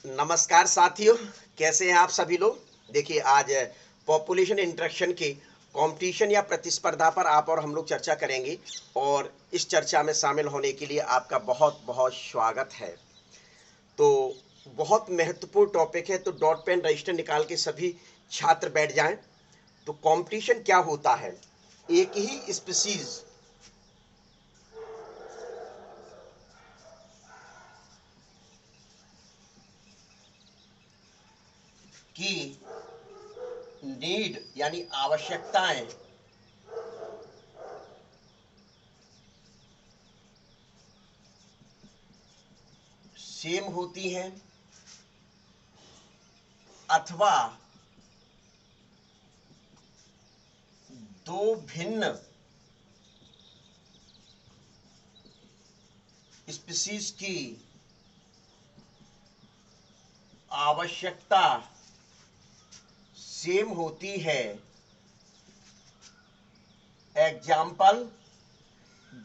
नमस्कार साथियों, कैसे हैं आप सभी लोग। देखिए, आज पॉपुलेशन इंटरेक्शन के कंपटीशन या प्रतिस्पर्धा पर आप और हम लोग चर्चा करेंगे और इस चर्चा में शामिल होने के लिए आपका बहुत बहुत स्वागत है। तो बहुत महत्वपूर्ण टॉपिक है, तो डॉट पेन रजिस्टर निकाल के सभी छात्र बैठ जाएं। तो कंपटीशन क्या होता है? एक ही स्पीसीज की नीड यानी आवश्यकताएं सेम होती हैं अथवा दो भिन्न स्पीसीज की आवश्यकता सेम होती है। एग्जाम्पल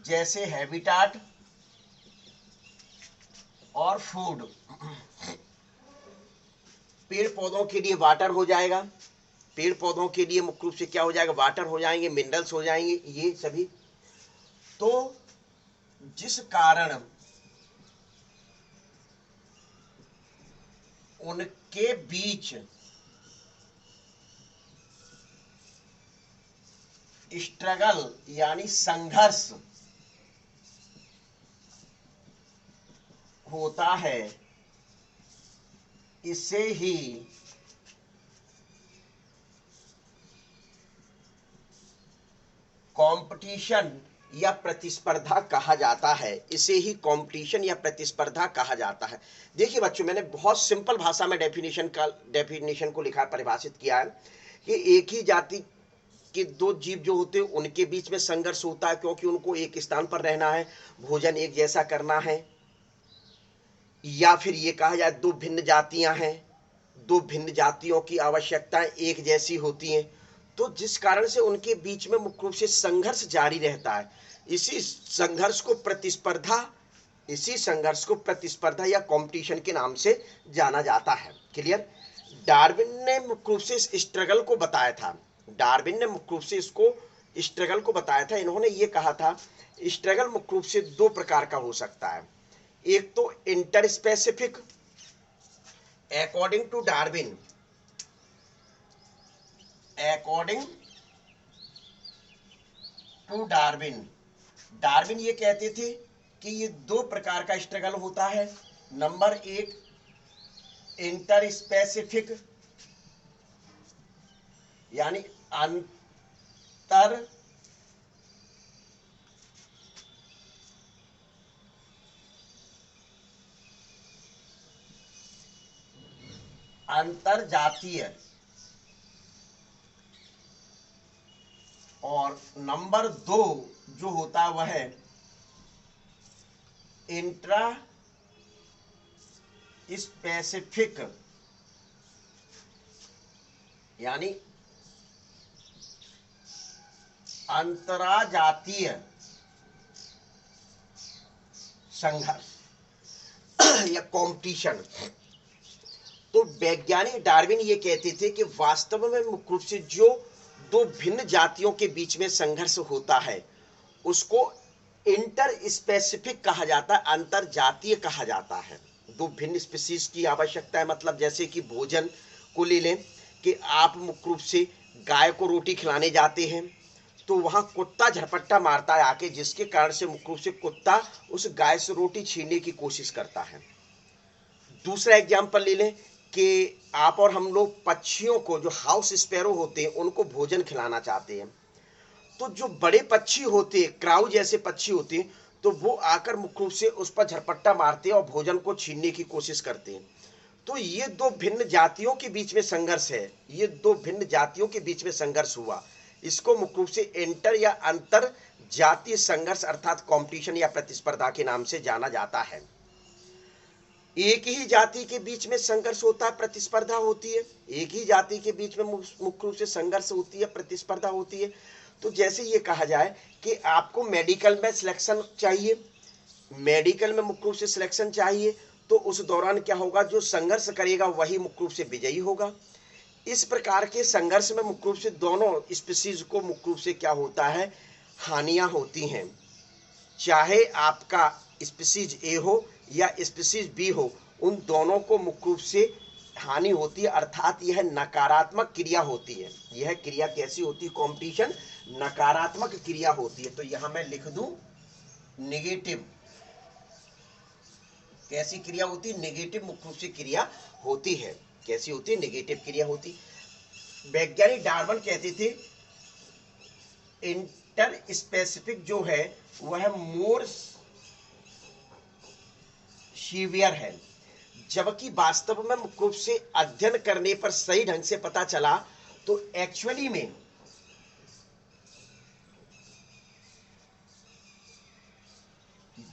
जैसे हैबिटाट और फूड। पेड़ पौधों के लिए वाटर हो जाएगा, पेड़ पौधों के लिए मुख्य रूप से क्या हो जाएगा? वाटर हो जाएंगे, मिनरल्स हो जाएंगे, ये सभी। तो जिस कारण उनके बीच स्ट्रगल यानी संघर्ष होता है, इसे ही कंपटीशन या प्रतिस्पर्धा कहा जाता है। इसे ही कंपटीशन या प्रतिस्पर्धा कहा जाता है। देखिए बच्चों, मैंने बहुत सिंपल भाषा में डेफिनेशन को लिखा, परिभाषित किया है कि एक ही जाति कि दो जीव जो होते हैं उनके बीच में संघर्ष होता है, क्योंकि उनको एक स्थान पर रहना है, भोजन एक जैसा करना है। या फिर ये कहा जाए दो भिन्न जातियां हैं, दो भिन्न जातियों की आवश्यकताएं एक जैसी होती हैं, तो जिस कारण से उनके बीच में मुख्य रूप से संघर्ष जारी रहता है। इसी संघर्ष को प्रतिस्पर्धा या कंपटीशन के नाम से जाना जाता है। क्लियर? डार्विन ने मुख्य रूप से इस स्ट्रगल को बताया था। डार्विन ने मुख्य रूप से इसको स्ट्रगल को बताया था। इन्होंने ये कहा था स्ट्रगल मुख्य रूप से दो प्रकार का हो सकता है। एक तो interspecific, according to Darwin Darwin ये कहते थे कि ये दो प्रकार का स्ट्रगल होता है। नंबर एक इंटर स्पेसिफिक यानी अंतर जातीय, और नंबर दो जो होता है वह है इंट्रा स्पेसिफिक यानी अंतराजातीय संघर्ष या कंपटीशन। तो वैज्ञानिक डार्विन ये कहते थे कि वास्तव में मुख्य रूप से जो दो भिन्न जातियों के बीच में संघर्ष होता है उसको इंटर स्पेसिफिक कहा जाता है, अंतर जातीय कहा जाता है। दो भिन्न स्पीसीज की आवश्यकता है, मतलब जैसे कि भोजन को ले लें कि आप मुख्य रूप से गाय को रोटी खिलाने जाते हैं, तो वहां कुत्ता झपट्टा मारता है आके, जिसके कारण से मुख्य रूप से कुत्ता उस गाय से रोटी छीनने की कोशिश करता है। दूसरा एग्जाम्पल ले लें कि आप और हम लोग पक्षियों को, जो हाउस स्पैरो होते हैं, उनको भोजन खिलाना चाहते हैं, तो जो बड़े पक्षी होते हैं, क्राउ जैसे पक्षी होते हैं, तो वो आकर मुख्य रूप से उस पर झपट्टा मारते हैं और भोजन को छीनने की कोशिश करते हैं। तो ये दो भिन्न जातियों के बीच में संघर्ष है, ये दो भिन्न जातियों के बीच में संघर्ष हुआ। इसको मुख्य रूप से इंटर या अंतर जातीय संघर्ष अर्थात कंपटीशन या प्रतिस्पर्धा के नाम से जाना जाता है। एक ही जाति के बीच में संघर्ष होता है, प्रतिस्पर्धा होती है। एक ही जाति के बीच में मुख्य रूप से संघर्ष होती है, प्रतिस्पर्धा होती है। तो जैसे ये कहा जाए कि आपको मेडिकल में सिलेक्शन चाहिए, मेडिकल में मुख्य रूप से सिलेक्शन चाहिए, तो उस दौरान क्या होगा, जो संघर्ष करेगा वही मुख्य रूप से विजयी होगा। इस प्रकार के संघर्ष में मुख्य रूप से दोनों स्पीसीज को मुख्य रूप से क्या होता है, हानियां होती हैं। चाहे आपका स्पीसीज ए हो या स्पीसीज बी हो, उन दोनों को मुख्य रूप से हानि होती है, अर्थात यह नकारात्मक क्रिया होती है। यह क्रिया कैसी होती है, कंपटीशन नकारात्मक क्रिया होती है। तो यहां मैं लिख दूं नेगेटिव। कैसी क्रिया होती है, नेगेटिव मुख्य रूप से क्रिया होती है। कैसी होती है, नेगेटिव क्रिया होती। वैज्ञानिक डार्विन कहते थे इंटर स्पेसिफिक जो है वह मोर सीवियर है, जबकि वास्तव में मुख्य रूप से अध्ययन करने पर सही ढंग से पता चला तो एक्चुअली में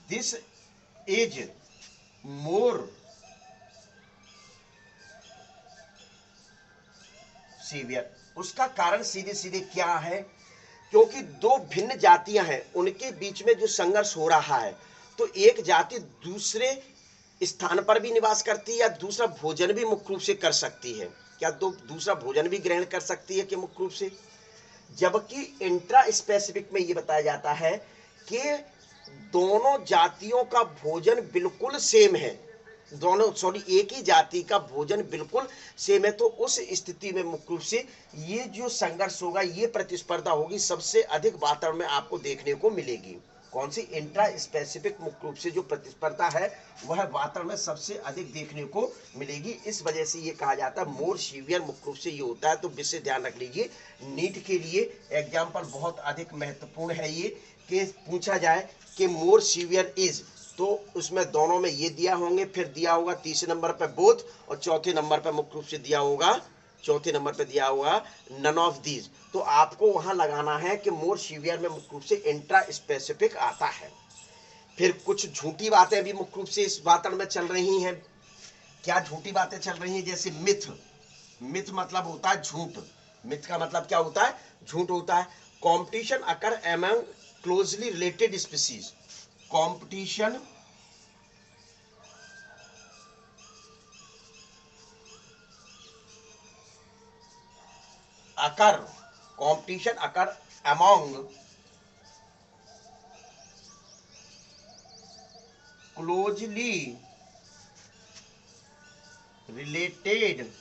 दिस इज मोर सीवियर। उसका कारण सीधे सीधे क्या है, क्योंकि दो भिन्न जातियां हैं, उनके बीच में जो संघर्ष हो रहा है, तो एक जाति दूसरे स्थान पर भी निवास करती है या दूसरा भोजन भी मुख्य रूप से कर सकती है। क्या दूसरा भोजन भी ग्रहण कर सकती है कि मुख्य रूप से, जबकि इंट्रा स्पेसिफिक में यह बताया जाता है कि दोनों जातियों का भोजन बिल्कुल सेम है, दोनों एक ही जाति का भोजन बिल्कुल सेम है। तो उस स्थिति में मुख्य रूप से ये जो संघर्ष होगा, ये प्रतिस्पर्धा होगी, सबसे अधिक वातावरण में आपको देखने को मिलेगी। कौन सी, इंट्रा स्पेसिफिक मुख्य रूप से जो प्रतिस्पर्धा है वह वातावरण में सबसे अधिक देखने को मिलेगी। इस वजह से ये कहा जाता है मोर सीवियर मुख्य रूप से ये होता है। तो विषय ध्यान रख लीजिए, नीट के लिए एग्जाम्पल बहुत अधिक महत्वपूर्ण है ये, कि पूछा जाए कि मोर सीवियर इज, तो उसमें दोनों में ये दिया होंगे, फिर दिया होगा तीसरे नंबर पर बोथ, और चौथे नंबर पर मुख्य रूप से दिया होगा, चौथे नंबर पे दिया होगा नन ऑफ दीज। तो आपको वहां लगाना है कि मोर सीवियर में मुख्य रूप से इंट्रा स्पेसिफिक आता है। फिर कुछ झूठी बातें भी मुख्य रूप से इस वातावरण में चल रही हैं। क्या झूठी बातें चल रही हैं, जैसे मिथ। मिथ मतलब होता है झूठ। मिथ का मतलब क्या होता है, झूठ होता है। Competition occur among closely related species. Competition occur, competition occur among closely related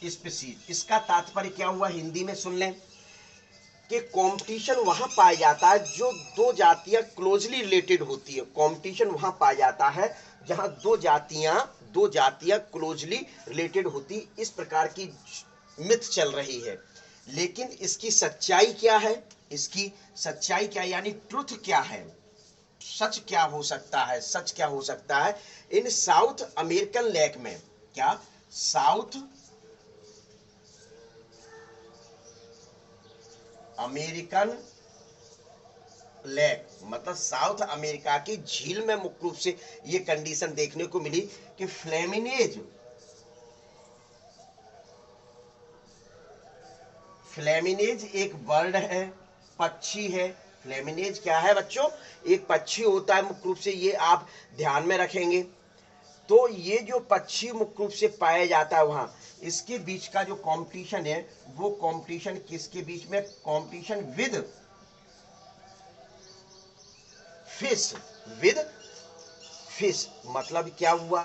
species. इसका तात्पर्य क्या हुआ, हिंदी में सुन लें कि कंपटीशन वहां पाया जाता है जो दो जातियां क्लोजली रिलेटेड होती है। कंपटीशन वहां पाया जाता है जहां दो जातियां क्लोजली रिलेटेड होती। इस प्रकार की मिथ चल रही है, लेकिन इसकी सच्चाई क्या है, इसकी सच्चाई क्या यानी ट्रुथ क्या है, सच क्या हो सकता है, सच क्या हो सकता है। इन साउथ अमेरिकन लेक में, क्या साउथ अमेरिकन लेक मतलब साउथ अमेरिका की झील में मुख्य रूप से ये कंडीशन देखने को मिली कि फ्लेमिनेज एक बर्ड है, पक्षी है। फ्लेमिनेज क्या है बच्चों, एक पक्षी होता है मुख्य रूप से, ये आप ध्यान में रखेंगे। तो ये जो पक्षी मुख्य रूप से पाया जाता है वहां, इसके बीच का जो कंपटीशन है वो कंपटीशन किसके बीच में, competition with fish. With fish मतलब क्या हुआ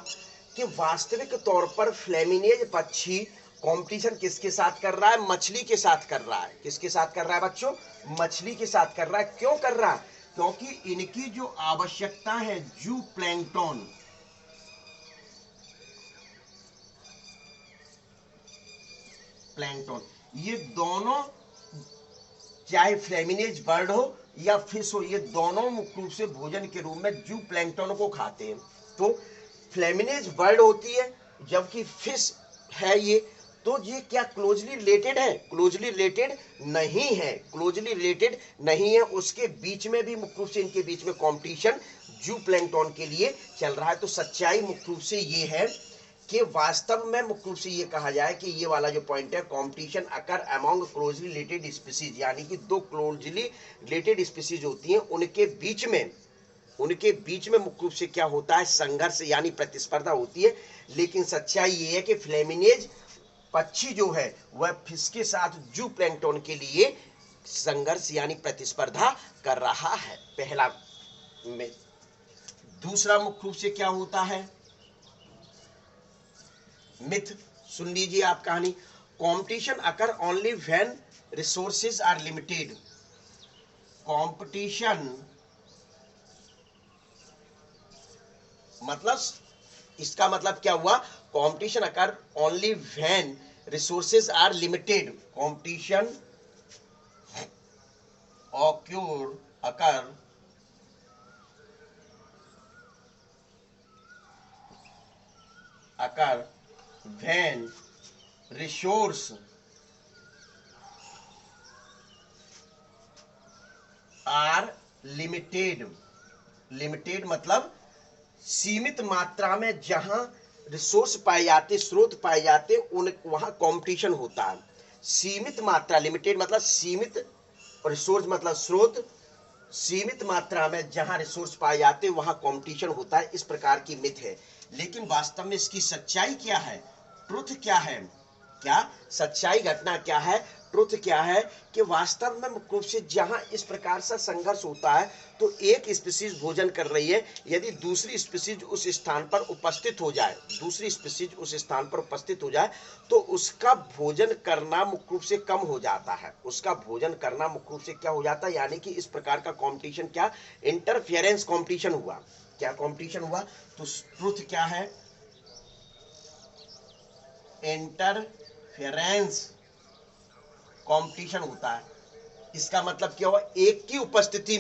कि वास्तविक तौर पर फ्लेमिनेज पक्षी कंपटीशन किसके साथ कर रहा है, मछली के साथ कर रहा है। किसके साथ कर रहा है बच्चों, मछली के साथ कर रहा है। क्यों कर रहा है, क्योंकि इनकी जो आवश्यकता है जू प्लैंकटन, ये दोनों चाहे फ्लेमिनेज बर्ड हो या फिश हो, ये दोनों मुख्य रूप से भोजन के रूप में जू प्लैंकटन को खाते हैं। तो फ्लेमिनेज बर्ड होती है जबकि फिश है ये, तो ये क्या क्लोजली रिलेटेड है, क्लोजली रिलेटेड नहीं है, क्लोजली रिलेटेड नहीं है। उसके बीच में भी मुख्य रूप से इनके बीच में कंपटीशन जू प्लैंकटन के लिए चल रहा है। तो सच्चाई मुख्य रूप से ये है कि वास्तव में मुख्य रूप से ये कहा जाए कि ये वाला जो पॉइंट है, कंपटीशन अकर अमंग क्लोजली रिलेटेड स्पीसीज, यानी कि दो क्लोजली रिलेटेड स्पीसीज होती हैं, उनके बीच में उनके बीच में मुख्य रूप से क्या होता है, संघर्ष यानी प्रतिस्पर्धा होती है। लेकिन सच्चाई ये है कि फ्लेमिनेज पक्षी जो है वह फिश के साथ जू प्लैंकटन के लिए संघर्ष यानी प्रतिस्पर्धा कर रहा है, पहला में। दूसरा मुख्य रूप से क्या होता है, मिथ। सुन लीजिए आप कहानी। Competition occur only when resources are limited. Competition मतलब, इसका मतलब क्या हुआ, competition occur only when resources are limited. Competition occur when resource are limited। Limited मतलब सीमित मात्रा में जहां रिसोर्स पाए जाते, स्रोत पाए जाते, उन वहां कंपटीशन होता है। सीमित मात्रा, लिमिटेड मतलब सीमित, रिसोर्स मतलब स्रोत, सीमित मात्रा में जहां रिसोर्स पाए जाते वहां कंपटीशन होता है। इस प्रकार की मिथ है। लेकिन वास्तव में इसकी सच्चाई क्या है, ट्रुथ क्या है, क्या सच्चाई, घटना क्या है, ट्रुथ क्या है कि वास्तव में मुख्य रूप से जहां इस प्रकार से संघर्ष होता है तो एक स्पीशीज भोजन कर रही है, यदि दूसरी स्पीशीज उस स्थान पर उपस्थित हो जाए, दूसरी स्पीशीज उस स्थान पर उपस्थित हो जाए तो उसका भोजन करना मुख्य रूप से कम हो जाता है, उसका भोजन करना मुख्य रूप से क्या हो जाता है, यानी कि इस प्रकार का कंपटीशन क्या, इंटरफेरेंस कंपटीशन हुआ। क्या कंपटीशन हुआ, तो ट्रुथ क्या है, इंटरफेरेंस कंपटीशन होता है। इसका मतलब क्या हुआ, एक की उपस्थिति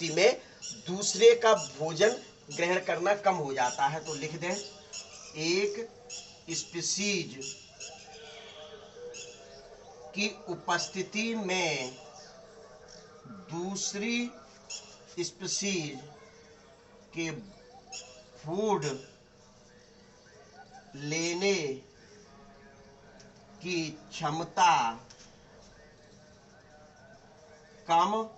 में दूसरे का भोजन ग्रहण करना कम हो जाता है। तो लिख दें, एक स्पीशीज की उपस्थिति में दूसरी स्पीशीज के फूड लेने की क्षमता कम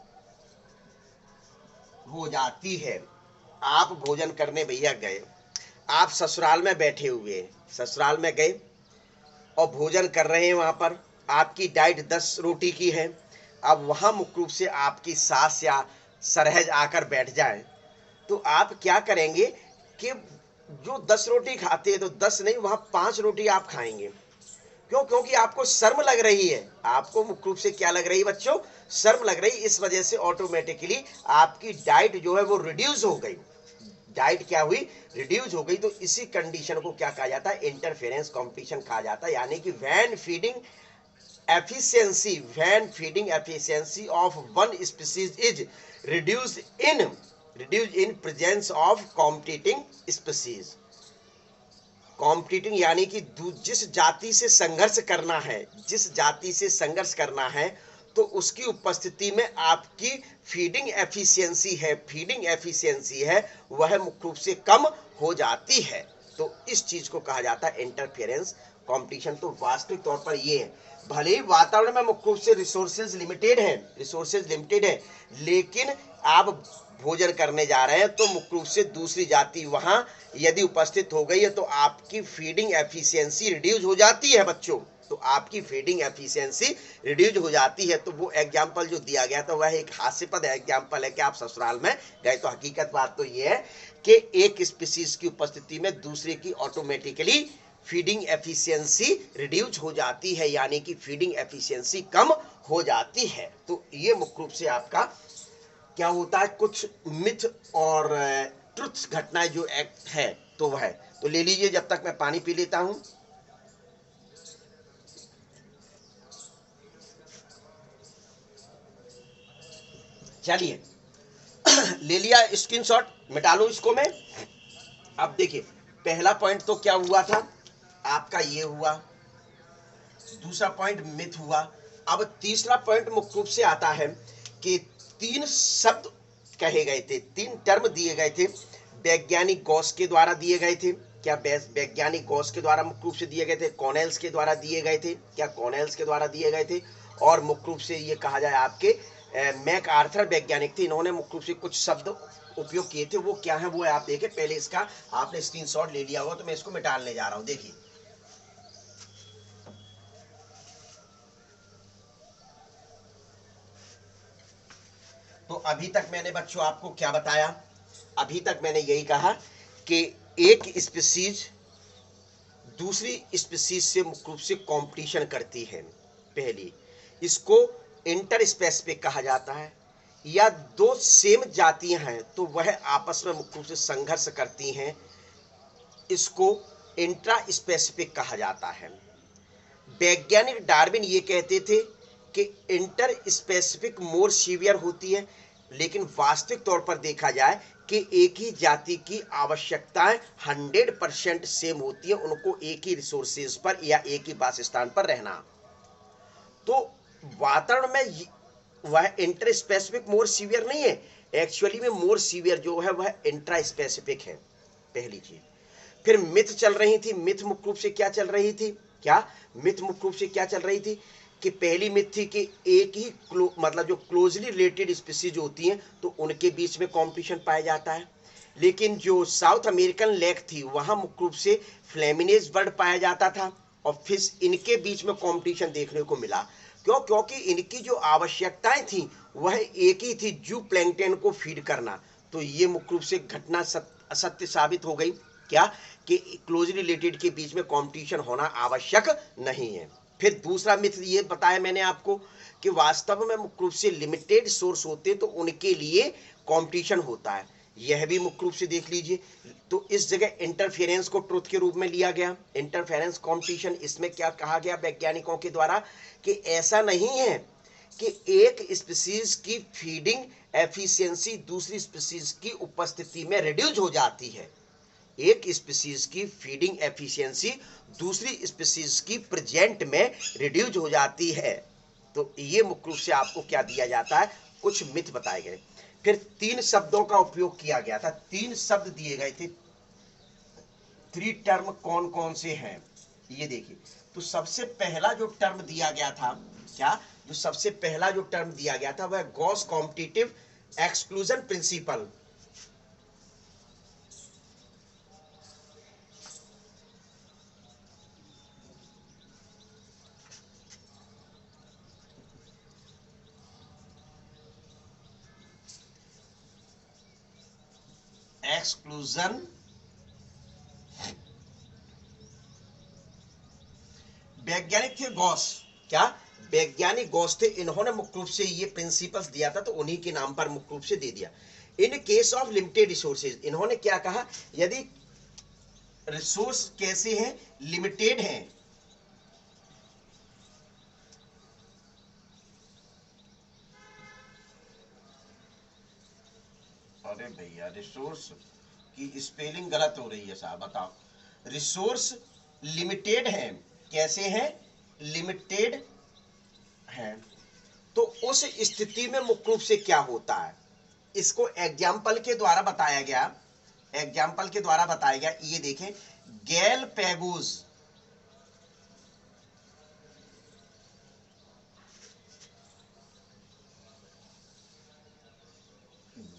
हो जाती है। आप भोजन करने भैया गए, आप ससुराल में बैठे हुए, ससुराल में गए और भोजन कर रहे हैं, वहां पर आपकी डाइट 10 रोटी की है। अब वहां मुख्य रूप से आपकी सास या सरहज आकर बैठ जाए तो आप क्या करेंगे कि जो 10 रोटी खाते हैं तो 10 नहीं, वहां 5 रोटी आप खाएंगे। क्यों, क्योंकि आपको शर्म लग रही है, आपको मुख्य रूप से क्या लग रही है बच्चों, शर्म लग रही। इस वजह से ऑटोमेटिकली आपकी डाइट जो है वो रिड्यूस हो गई, डाइट क्या हुई, रिड्यूस हो गई। तो इसी कंडीशन को क्या कहा जाता है, इंटरफेरेंस कंपटीशन कहा जाता है। यानी कि when feeding efficiency of one species is reduced in presence of competing species। Competing यानी कि जिस जाति से संघर्ष करना है तो उसकी उपस्थिति में आपकी फीडिंग एफिशिएंसी है वह मुख्य रूप से कम हो जाती है। तो इस चीज को कहा जाता है इंटरफेरेंस कंपटीशन। तो वास्तविक तौर पर ये है, भले ही वातावरण में मुख्य रूप से रिसोर्सेज लिमिटेड है, लेकिन आप भोजन करने जा रहे हैं तो मुख्य रूप से दूसरी जाति वहां यदि उपस्थित हो गई है तो आपकी फीडिंग एफिशिएंसी रिड्यूस हो जाती है बच्चों, तो आपकी फीडिंग एफिशिएंसी रिड्यूस हो जाती है। तो वो एग्जाम्पल जो दिया गया था वह एक हास्यास्पद एग्जाम्पल है कि आप ससुराल में गए। तो हकीकत बात तो ये है कि एक स्पीशीज की उपस्थिति में दूसरे की ऑटोमेटिकली फीडिंग एफिशिएंसी रिड्यूस हो जाती है, यानी कि फीडिंग एफिशिएंसी कम हो जाती है। तो ये मुख्य रूप से आपका क्या होता है, कुछ मिथ और ट्रुथ घटनाएं जो एक्ट है तो वह है। तो ले लीजिए, जब तक मैं पानी पी लेता हूं। चलिए ले लिया स्क्रीनशॉट, मिटा लो इसको मैं। अब देखिए, पहला पॉइंट तो क्या हुआ था आपका, ये हुआ, दूसरा पॉइंट मिथ हुआ। अब तीसरा पॉइंट मुख्य रूप से आता है कि 3 शब्द कहे गए थे, 3 टर्म दिए गए थे, वैज्ञानिक गॉस के द्वारा दिए गए थे। क्या वैज्ञानिक गॉस के द्वारा मुख्य रूप से दिए गए थे, कॉनेल्स के द्वारा दिए गए थे, क्या कॉनेल्स के द्वारा दिए गए थे। और मुख्य रूप से ये कहा जाए आपके मैक आर्थर वैज्ञानिक थे, इन्होंने मुख्य रूप से कुछ शब्द उपयोग किए थे। वो क्या है वो आप देखें। पहले इसका आपने स्क्रीनशॉट ले लिया होगा, तो मैं इसको मिटाने जा रहा हूं। देखिए, तो अभी तक मैंने बच्चों आपको क्या बताया? अभी तक मैंने यही कहा कि एक स्पीसीज दूसरी स्पीसीज से मुख्य रूप से कंपटीशन करती है। पहली, इसको इंटर स्पेसिफिक कहा जाता है। या दो सेम जातियां हैं तो वह आपस में मुख्य रूप से संघर्ष करती हैं, इसको इंट्रा स्पेसिफिक कहा जाता है। वैज्ञानिक डार्विन ये कहते थे कि इंटर स्पेसिफिक मोर सीवियर होती है, लेकिन वास्तविक तौर पर देखा जाए कि एक ही जाति की आवश्यकताएं 100% सेम होती है, उनको एक ही रिसोर्सेज पर या एक ही वासस्थान पर रहना। तो वातावरण में वह इंटर स्पेसिफिक मोर सीवियर नहीं है, एक्चुअली में मोर सीवियर जो है वह इंट्रा स्पेसिफिक है। पहली चीज। फिर मिथ चल रही थी। मिथ मुख्य रूप से क्या चल रही थी? क्या मिथ मुख्य रूप से क्या चल रही थी? कि पहली मिथ थी कि एक ही मतलब जो क्लोजली रिलेटेड स्पीसीज होती हैं तो उनके बीच में कंपटीशन पाया जाता है। लेकिन जो साउथ अमेरिकन लेक थी वहां मुख्य रूप से फ्लेमिनेज बर्ड पाया जाता था और फिश, इनके बीच में कंपटीशन देखने को मिला। क्यों? क्योंकि इनकी जो आवश्यकताएं थी वह एक ही थी, जू प्लैंकटन को फीड करना। तो ये मुख्य रूप से घटना असत्य साबित हो गई। क्या? कि क्लोजली रिलेटेड के बीच में कंपटीशन होना आवश्यक नहीं है। फिर दूसरा मिथ ये बताया मैंने आपको कि वास्तव में मुख्य रूप से लिमिटेड सोर्स होते हैं तो उनके लिए कंपटीशन होता है। यह भी मुख्य रूप से देख लीजिए। तो इस जगह इंटरफेरेंस को ट्रुथ के रूप में लिया गया। इंटरफेरेंस कंपटीशन, इसमें क्या कहा गया वैज्ञानिकों के द्वारा कि ऐसा नहीं है कि एक स्पीसीज की फीडिंग एफिशिएंसी दूसरी स्पीसीज की उपस्थिति में रिड्यूस हो जाती है। एक स्पीसीज की फीडिंग एफिशिएंसी दूसरी स्पीसीज की प्रेजेंट में रिड्यूस हो जाती है। तो ये मुख्य रूप से आपको क्या दिया जाता है? कुछ मिथ बताए गए। फिर 3 शब्दों का उपयोग किया गया था। 3 शब्द दिए गए थे। 3 टर्म कौन कौन से हैं ये देखिए। तो सबसे पहला जो टर्म दिया गया था, क्या? जो सबसे पहला जो टर्म दिया गया था वह Gauss competitive exclusion principle. Exclusion वैज्ञानिक थे गॉस। क्या? वैज्ञानिक गॉस थे। इन्होंने मुख्य रूप से ये प्रिंसिपल्स दिया था तो उन्हीं के नाम पर मुख्य रूप से दे दिया। In case of limited resources, इन्होंने क्या कहा? यदि रिसोर्स कैसे हैं? लिमिटेड हैं। अरे भैया, रिसोर्स की स्पेलिंग गलत हो रही है साहब, बताओ। रिसोर्स लिमिटेड हैं। कैसे हैं? लिमिटेड हैं। तो उस स्थिति में मुख्य रूप से क्या होता है? इसको एग्जाम्पल के द्वारा बताया गया। एग्जाम्पल के द्वारा बताया गया, ये देखें। गैलपैगोस,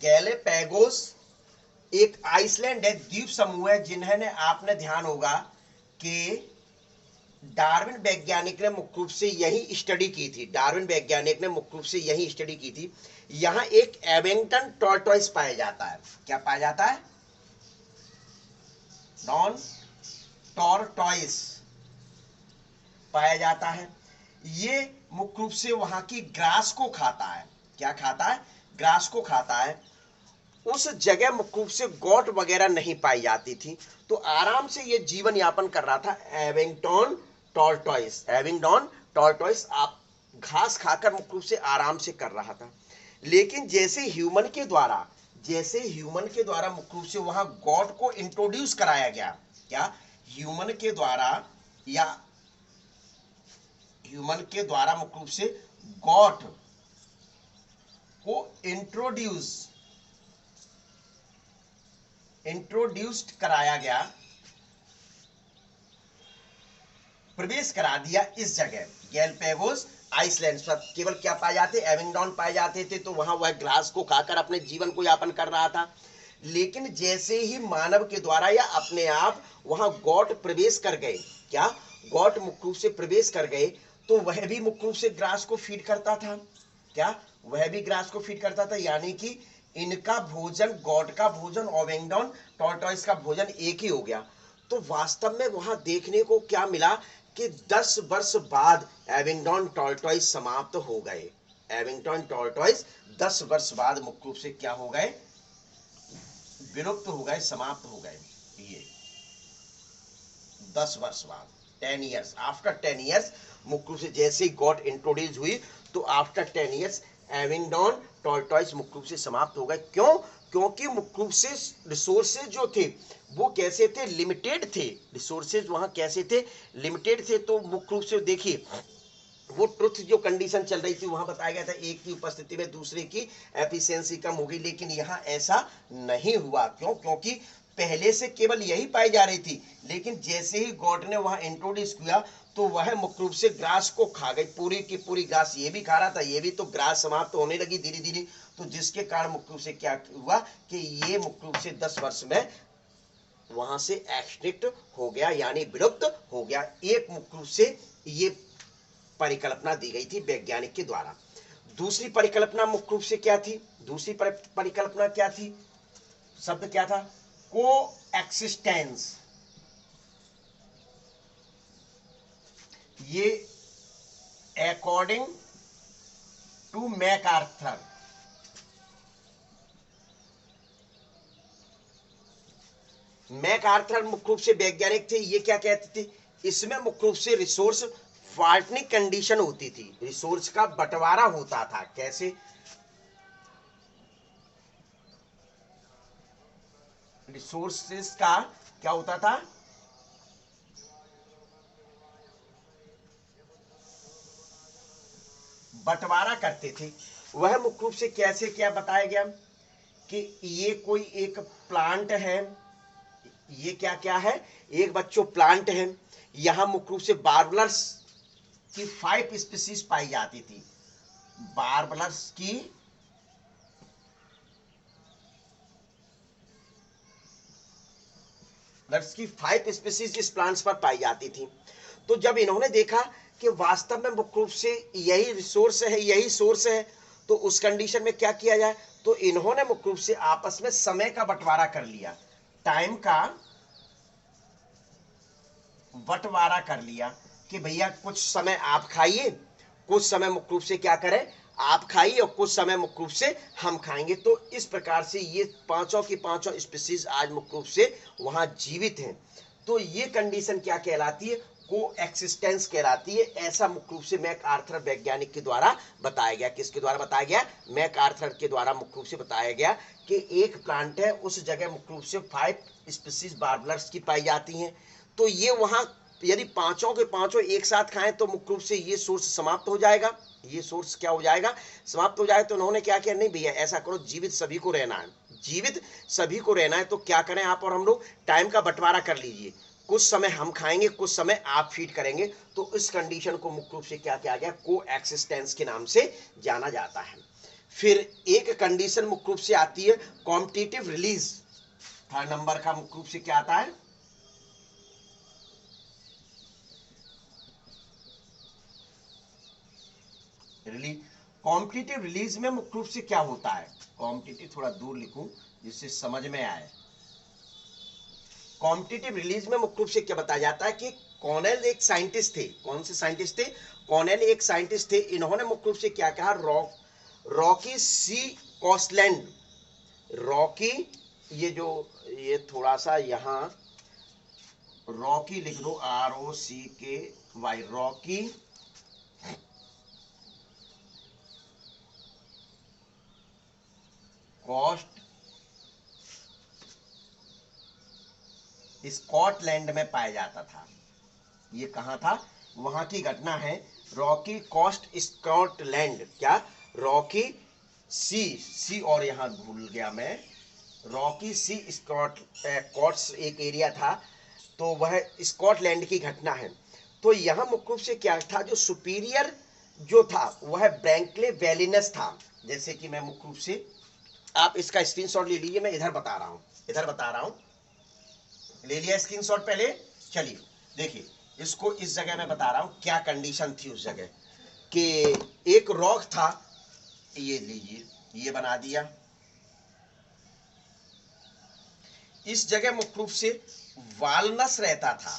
गैलेपैगोस एक आइसलैंड है, द्वीप समूह है, जिन्हें आपने ध्यान होगा कि डार्विन वैज्ञानिक ने मुख्य रूप से यही स्टडी की थी। डार्विन वैज्ञानिक ने मुख्य रूप से यही स्टडी की थी। यहां एक एवेंगटन टॉर्टोइस पाया जाता है। क्या पाया जाता है? नॉन टॉर्टोइस पाया जाता है। ये मुख्य रूप से वहां की ग्रास को खाता है। क्या खाता है? ग्रास को खाता है। उस जगह मुख्य रूप से गोट वगैरह नहीं पाई जाती थी, तो आराम से ये जीवन यापन कर रहा था एविंगटन टॉर्टोइस। एविंगटन टॉर्टोइस आप घास खाकर मुख्य रूप से आराम से कर रहा था। लेकिन जैसे ह्यूमन के द्वारा मुख्य रूप से वहां गॉड को इंट्रोड्यूस कराया गया। क्या? ह्यूमन के द्वारा या ह्यूमन के द्वारा मुख्य रूप से गॉड को इंट्रोड्यूस्ड कराया गया, प्रवेश करा दिया इस जगह गैलपैगोस आइसलैंड पर केवल क्या पाए जाते, एविंगडॉन पाए जाते थे, तो वहां वह ग्रास को खाकर अपने जीवन को यापन कर रहा था। लेकिन जैसे ही मानव के द्वारा या अपने आप वहां गॉड प्रवेश कर गए, क्या गॉड मुख्य रूप से प्रवेश कर गए, तो वह भी मुख्य रूप से ग्रास को फीड करता था। क्या वह भी ग्रास को फीड करता था, यानी कि इनका भोजन, गॉड का भोजन, ओवेंगडॉन टॉर्टॉइस का भोजन एक ही हो गया। तो वास्तव में वहां देखने को क्या मिला कि 10 वर्ष बाद एविंगडॉन टॉर्टॉइस समाप्त हो गए। एविंगडॉन टॉर्टॉइस 10 वर्ष बाद मुख्य रूप से क्या हो गए, विलुप्त हो गए, समाप्त हो गए। ये 10 वर्ष बाद, 10 ईयर्स, आफ्टर 10 ईयर्स मुख्य रूप से जैसे ही गॉड इंट्रोड्यूस हुई, तो आफ्टर 10 ईयर्स एविंगडॉन टॉर्टॉइस मुख्य रूप से समाप्त हो गए। क्यों? क्योंकि मुख्य रूप से रिसोर्सेज जो थे वो कैसे थे, लिमिटेड थे। रिसोर्सेज वहां कैसे थे, लिमिटेड थे। तो मुख्य रूप से देखिए वो ट्रुथ जो कंडीशन चल रही थी वहां बताया गया था एक की उपस्थिति में दूसरे की एफिशिएंसी कम होगी, लेकिन यहां ऐसा नहीं हुआ। क्यों? क्योंकि पहले से केवल यही पाई जा रही थी, लेकिन जैसे ही गॉड ने वहां इंट्रोड्यूस किया तो वह मुख्य रूप से ग्रास को खा गई, पूरी की पूरी ग्रास। ये भी खा रहा था, ये भी, तो ग्रास समाप्त होने लगी धीरे धीरे। तो जिसके कारण मुख्य रूप से क्या हुआ कि ये मुख्य रूप से 10 वर्ष में वहां से एक्सटिंक्ट हो गया, यानी विलुप्त हो गया। एक मुख्य रूप से ये परिकल्पना दी गई थी वैज्ञानिक के द्वारा। दूसरी परिकल्पना मुख्य रूप से क्या थी, दूसरी परिकल्पना क्या थी, शब्द क्या था, को एक्सिस्टेंस। ये अकॉर्डिंग टू मैकआर्थर, मैकआर्थर मुख्य रूप से वैज्ञानिक थे। ये क्या कहते थे, इसमें मुख्य रूप से रिसोर्स फाल्टनिंग कंडीशन होती थी, रिसोर्स का बंटवारा होता था। कैसे, रिसोर्सेस का क्या होता था, बंटवारा करते थे। वह मुख्य रूप से कैसे क्या बताया गया कि ये कोई एक प्लांट है, ये क्या क्या है, एक बच्चों प्लांट है। यहां मुख्य रूप से बार्बलर्स की 5 स्पीसीज पाई जाती थी। बार्बलर्स की नट्स की 5 स्पीसीज इस प्लांट्स पर पाई जाती थी। तो जब इन्होंने देखा कि वास्तव में मुख्य रूप से यही रिसोर्स है, यही सोर्स है, तो उस कंडीशन में क्या किया जाए, तो इन्होंने मुख्य रूप से आपस में समय का बंटवारा कर लिया, टाइम का बंटवारा कर लिया कि भैया कुछ समय आप खाइए, कुछ समय मुख्य रूप से क्या करें, आप खाइए, और कुछ समय मुख्य रूप से हम खाएंगे। तो इस प्रकार से ये पांचों की पांचों स्पीसीज आज मुख्य रूप से वहां जीवित हैं। तो ये कंडीशन क्या कहलाती है, को एक्सिस्टेंस कहलाती है। ऐसा मुख्य रूप से मैकआर्थर वैज्ञानिक के द्वारा बताया गया। किसके द्वारा बताया गया, मैकआर्थर के द्वारा मुख्य रूप से बताया गया कि एक प्लांट है, उस जगह मुख्य रूप से 5 स्पीसीज बार्बलर्स की पाई जाती हैं। तो ये वहां यदि पांचों के पांचों एक साथ खाएं तो मुख्य रूप से ये सोर्स समाप्त हो जाएगा, ये सोर्स क्या हो जाएगा, समाप्त हो जाए। तो उन्होंने क्या किया, नहीं भैया ऐसा करो, जीवित सभी को रहना है, जीवित सभी को रहना है, तो क्या करें आप और हम लोग, टाइम का बंटवारा कर लीजिए, कुछ समय हम खाएंगे, कुछ समय आप फीड करेंगे। तो इस कंडीशन को मुख्य रूप से क्या किया गया, को एक्सिस्टेंस के नाम से जाना जाता है। फिर एक कंडीशन मुख्य रूप से आती है कॉम्पिटिटिव रिलीज। 3rd नंबर का मुख्य रूप से क्या आता है, रिलीज। कॉम्पिटिटिव रिलीज में मुख्य रूप से क्या होता है, कॉम्पिटिटिव थोड़ा दूर लिखूं जिससे समझ में आए। कॉम्पिटिटिव रिलीज में मुख्य रूप से क्या बताया जाता है कि कॉर्नेल एक साइंटिस्ट थे। कौन से साइंटिस्ट थे, कॉर्नेल एक साइंटिस्ट थे। इन्होंने मुख्य रूप से क्या कहा, रॉकी सी कोस्टलैंड, रॉकी, ये जो ये थोड़ा सा यहां रॉकी लिख दो, ROCKY, रॉकी कोस्ट, स्कॉटलैंड में पाया जाता था। ये कहां था, वहां की घटना है, रॉकी कोस्ट स्कॉटलैंड। क्या, रॉकी सी और यहां भूल गया मैं, रॉकी सी कोट्स एक एरिया था, तो वह स्कॉटलैंड की घटना है। तो यहां मुख्य रूप से क्या था, जो सुपीरियर जो था वह ब्रैंकले वेलिनस था। जैसे कि मैं मुख्य रूप से, आप इसका स्क्रीनशॉट ले लीजिए, मैं इधर बता रहा हूं, इधर बता रहा हूं, ले लिया स्क्रीनशॉट पहले। चलिए देखिए, इसको इस जगह मैं बता रहा हूं क्या कंडीशन थी उस जगह कि एक रॉक था, ये लीजिए, ये बना दिया। इस जगह मुख्य रूप से वालनस रहता था,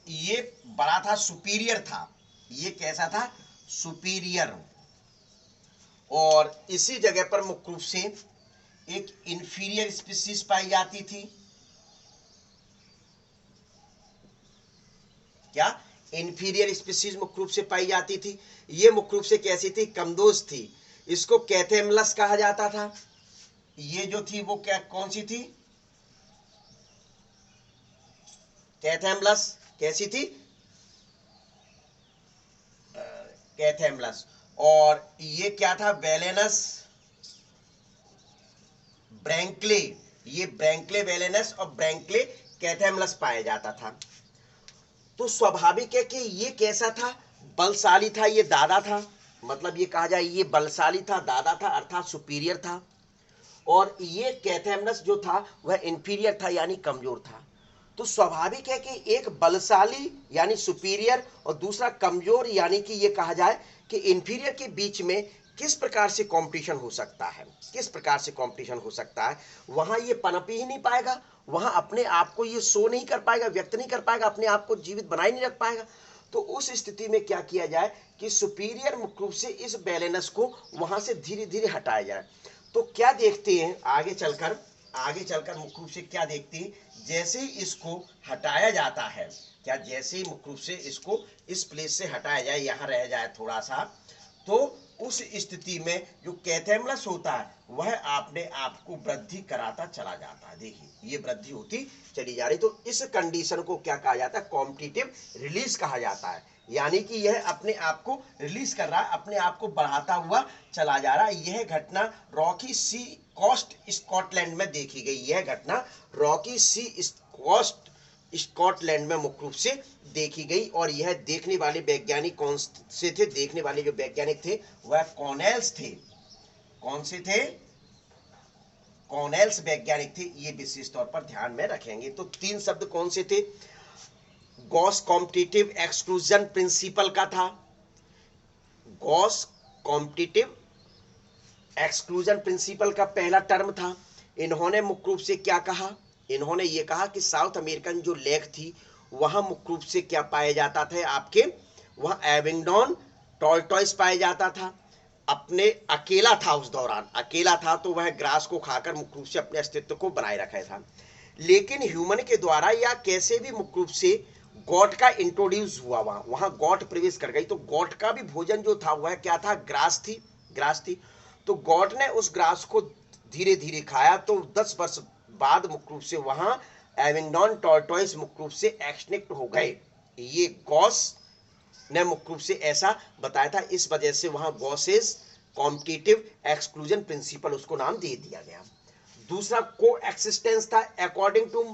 ये बड़ा था, सुपीरियर था, ये कैसा था, सुपीरियर। और इसी जगह पर मुख्य रूप से एक इंफीरियर स्पीसीज पाई जाती थी। क्या इंफीरियर स्पीसीज मुख्य रूप से पाई जाती थी। ये मुख्य रूप से कैसी थी, कमदोज थी। इसको कैथेमलस कहा जाता था। ये जो थी वो क्या, कौन सी थी, कैथेमलस। कैसी थी, कैथेमलस। और ये क्या था, वेलेनस, ब्रैंकले। ये ब्रैंकले वेलेनस और ब्रैंकले कैथेमलस पाया जाता था। तो स्वाभाविक है कि ये कैसा था, बलशाली था, ये दादा था, मतलब ये कहा जाए ये बलशाली था, दादा था, अर्थात सुपीरियर था। और ये कैथेमनस जो था वह इंफीरियर था, यानी कमजोर था। तो स्वाभाविक है कि एक बलशाली यानी सुपीरियर और दूसरा कमजोर यानी कि ये कहा जाए कि इंफीरियर के बीच में किस प्रकार से कंपटीशन हो सकता है, किस प्रकार से कंपटीशन हो सकता है। वहां ये पनप ही नहीं पाएगा, वहां अपने आप को ये शो नहीं कर पाएगा, व्यक्त नहीं कर पाएगा, अपने आप को जीवित बनाए नहीं रख पाएगा। तो उस स्थिति में क्या किया जाए कि सुपीरियर मुख्य रूप से इस बैलेंस को वहां से धीरे धीरे हटाया जाए। तो क्या देखते हैं आगे चलकर, आगे चलकर मुख्य रूप से क्या देखते हैं, जैसे ही इसको हटाया जाता है, क्या जैसे ही मुख्य रूप से इसको इस प्लेस से हटाया जाए, यहां रह जाए थोड़ा सा, तो उस स्थिति में जो कैथेमलस होता है वह अपने आप को वृद्धि कराता चला जाता है। देखिए ये वृद्धि होती चली जा रही। तो इस कंडीशन को क्या कहा जाता है, कॉम्पिटिटिव रिलीज कहा जाता है। यानी कि यह अपने आप को रिलीज कर रहा है, अपने आप को बढ़ाता हुआ चला जा रहा है। यह घटना रॉकी सी कोस्ट स्कॉटलैंड में देखी गई। यह घटना रॉकी सी कोस्ट स्कॉटलैंड में मुख्य रूप से देखी गई। और यह देखने वाले वैज्ञानिक कौन से थे, देखने वाले जो वैज्ञानिक थे वह कॉनेल्स थे। कौन से थे, कॉनेल्स वैज्ञानिक थे। ये विशेष तौर पर ध्यान में रखेंगे। तो तीन शब्द कौन से थे, गॉस कॉम्पिटिटिव एक्सक्लूजन प्रिंसिपल का था, गॉस कॉम्पिटिटिव एक्सक्लूजन प्रिंसिपल का पहला टर्म था। इन्होंने मुख्य रूप से क्या कहा, इन्होंने ये कहा कि साउथ अमेरिकन जो लेक थी वहां मुख्य रूप से क्या पाया जाता था आपके, वहां एविंगडॉन टॉर्टॉइस पाया जाता था। अपने अकेला था, उस दौरान अकेला था, तो वह ग्रास को खाकर मुख्य रूप से अपने अस्तित्व को बनाए रखा था। लेकिन ह्यूमन के द्वारा या कैसे भी मुख्य रूप से गॉड का इंट्रोड्यूस हुआ, वहां वहां गॉड प्रवेश कर गई। तो गॉड का भी भोजन जो था वह क्या था, ग्रास थी, ग्रास थी। तो गॉड ने उस ग्रास को धीरे धीरे खाया। तो 10 वर्ष बाद मुख्य रूप से वहां एविंगडॉन टॉर्टॉइस मुख्य रूप से एक्सटिंक्ट हो गए। ये गॉस ने मुख्य रूप से ऐसा बताया था। इस वजह से वहां गॉसेस कॉम्पिटिटिव एक्सक्लूजन प्रिंसिपल उसको नाम दे दिया गया। दूसरा को एक्सिस्टेंस था अकॉर्डिंग टू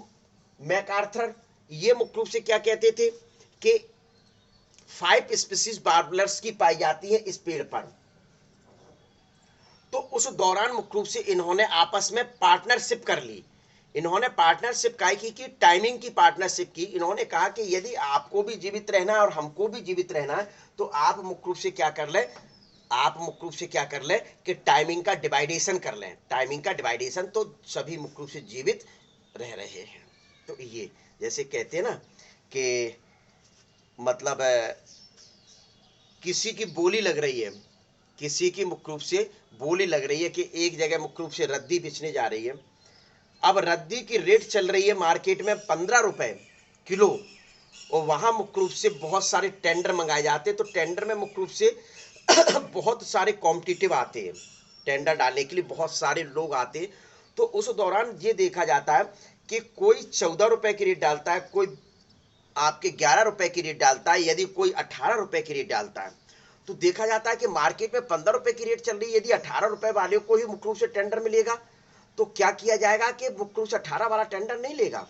मैकआर्थर। ये मुख्य रूप से क्या कहते थे कि 5 स्पीसीज बार्बलर्स की पाई जाती है इस पेड़ पर। तो उस दौरान मुख्य रूप से इन्होंने आपस में पार्टनरशिप कर ली। इन्होंने पार्टनरशिप काय की टाइमिंग की पार्टनरशिप की। इन्होंने कहा कि यदि आपको भी जीवित रहना है और हमको भी जीवित रहना है तो आप मुख्य रूप से क्या कर ले, आप मुख्य रूप से क्या कर ले कि टाइमिंग का डिवाइडेशन कर लें, टाइमिंग का डिवाइडेशन, तो सभी मुख्य रूप से जीवित रह रहे हैं। तो ये जैसे कहते हैं ना कि मतलब किसी की बोली लग रही है, किसी की मुख्य रूप से बोली लग रही है कि एक जगह मुख्य रूप से रद्दी बेचने जा रही है। अब रद्दी की रेट चल रही है मार्केट में 15 रुपए किलो, और वहां मुख्य रूप से बहुत सारे टेंडर मंगाए जाते हैं। तो टेंडर में मुख्य रूप से बहुत सारे कॉम्पिटिटिव आते हैं, टेंडर डालने के लिए बहुत सारे लोग आते हैं। तो उस दौरान ये देखा जाता है कि कोई 14 रुपए की रेट डालता है, कोई आपके 11 रुपए की रेट डालता है, यदि कोई 18 रुपए की रेट डालता है। तो देखा जाता है कि मार्केट में 15 रुपए की रेट चल रही है, यदि 18 रुपए वाले को ही मुख्य रूप से टेंडर मिलेगा तो क्या किया जाएगा कि मुख्य रूप से 18 वाला टेंडर नहीं लेगा।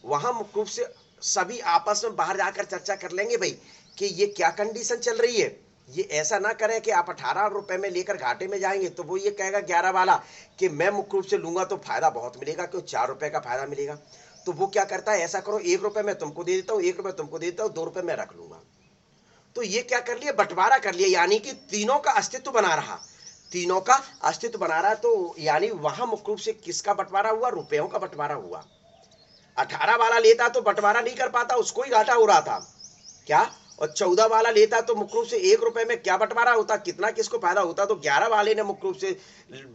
वहां मुख्य रूप से सभी आपस में बाहर जाकर चर्चा कर लेंगे, भाई कि ये क्या कंडीशन चल रही है। ये ऐसा ना करें कि आप 18 रुपए में लेकर घाटे में जाएंगे तो वो ये कहेगा 11 वाला कि मैं मुख्य रूप से लूंगा तो फायदा बहुत मिलेगा, क्यों 4 रुपए का फायदा मिलेगा। तो वो क्या करता है, ऐसा करो 1 रुपए मैं तुमको दे देता हूँ, 1 रुपए तुमको दे देता हूँ, 2 रुपए मैं रख लूंगा। तो ये क्या कर लिया, बंटवारा कर लिया, यानी कि तीनों का अस्तित्व बना रहा, तीनों का अस्तित्व बना रहा। तो यानी वहां मुख्य रूप से किसका बंटवारा हुआ, रुपयों का बंटवारा हुआ। 18 वाला लेता तो बंटवारा नहीं कर पाता, उसको ही घाटा हो रहा था क्या। और 14 वाला लेता तो मुख्य रूप से 1 रुपए में क्या बंटवारा होता, कितना किसको फायदा होता। तो 11 वाले ने मुख्य रूप से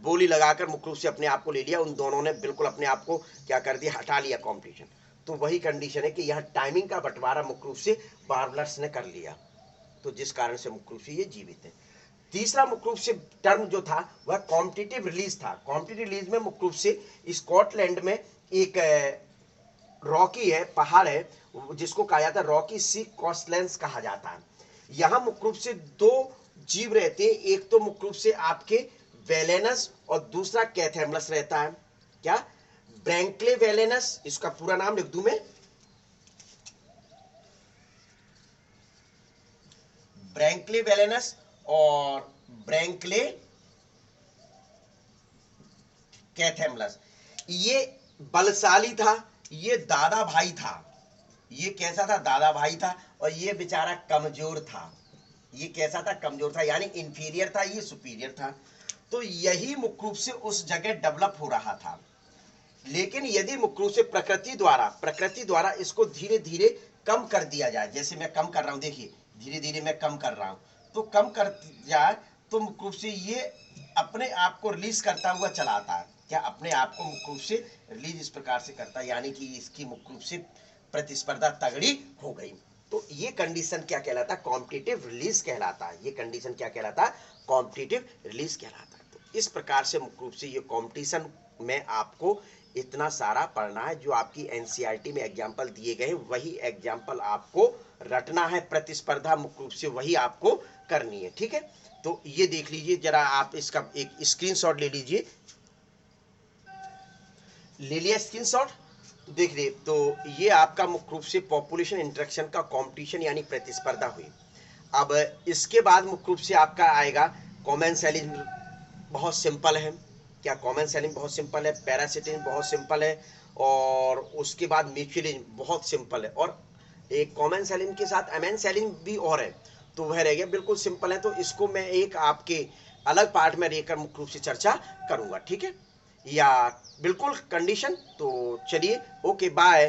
बोली लगाकर मुख्य रूप से अपने आप को ले लिया, उन दोनों ने बिल्कुल अपने आप को क्या कर दिया, हटा लिया कॉम्पिटिशन। तो वही कंडीशन है कि यहाँ टाइमिंग का बंटवारा मुख्य रूप से बार्बलर्स ने कर लिया, तो जिस कारण से मुख्य रूप से ये जीवित है। तीसरा मुख्य रूप से टर्म जो था वह कॉम्पिटिटिव रिलीज था। कॉम्पिटिटिव रिलीज में मुख्य रूप से स्कॉटलैंड में एक रॉकी है, पहाड़ है, जिसको कहा जाता है रॉकी सी कॉस्टलैंड्स कहा जाता है। यहां मुख्य रूप से दो जीव रहते हैं, एक तो मुख्य रूप से आपके वेलेनस और दूसरा कैथेमलस रहता है। क्या, ब्रैंकले वेलेनस, इसका पूरा नाम लिख दूं मैं, ब्रैंकले वेलेनस और ब्रैंकले कैथेमलस। ये बलशाली था, ये दादा भाई था। ये कैसा था, दादा भाई था, और ये बेचारा कमजोर था। ये कैसा था, कमजोर था, यानी इंफीरियर था, ये सुपीरियर था। तो यही मुख्य रूप से उस जगह डेवलप हो रहा था। लेकिन यदि मुख्य रूप से प्रकृति द्वारा इसको धीरे धीरे कम कर दिया जाए, जैसे मैं कम कर रहा हूं, देखिए धीरे धीरे मैं कम कर रहा हूं, तो कम कर जाए तो मुख्य रूप से ये अपने आप को रिलीज करता हुआ चलाता है। क्या, अपने आप को मुख्य रूप से रिलीज इस प्रकार से करता है, यानी कि इसकी मुख्य रूप से प्रतिस्पर्धा तगड़ी हो गई। तो ये कंडीशन क्या कहलाता है, कॉम्पिटिटिव रिलीज कहलाता है। ये कंडीशन क्या कहलाता है, कॉम्पिटिटिव रिलीज कहलाता है। तो इस प्रकार से मुख्य रूप से ये कॉम्पिटिशन में आपको इतना सारा पढ़ना है। जो आपकी एनसीईआरटी में एग्जाम्पल दिए गए वही एग्जाम्पल आपको रटना है, प्रतिस्पर्धा मुख्य रूप से वही आपको करनी है, ठीक है। तो ये देख लीजिए जरा, आप इसका एक स्क्रीनशॉट ले लीजिए, ले लिया स्क्रीनशॉट, देख रहे। तो ये आपका मुख्य रूप से पॉपुलेशन इंटरेक्शन का कंपटीशन यानी प्रतिस्पर्धा हुई। अब इसके बाद मुख्य रूप से आपका आएगा कॉमन सेलिंग, बहुत सिंपल है। क्या, कॉमन सेलिंग बहुत सिंपल है, पैरासिटिन बहुत सिंपल है, और उसके बाद म्यूचुअलिज्म बहुत सिंपल है, और एक कॉमन सेलिंग के साथ अमेन सेलिंग भी और है, तो वह रह गया, बिल्कुल सिंपल है। तो इसको मैं एक आपके अलग पार्ट में लेकर मुख्य रूप से चर्चा करूंगा, ठीक है, या बिल्कुल कंडीशन। तो चलिए, ओके, बाय।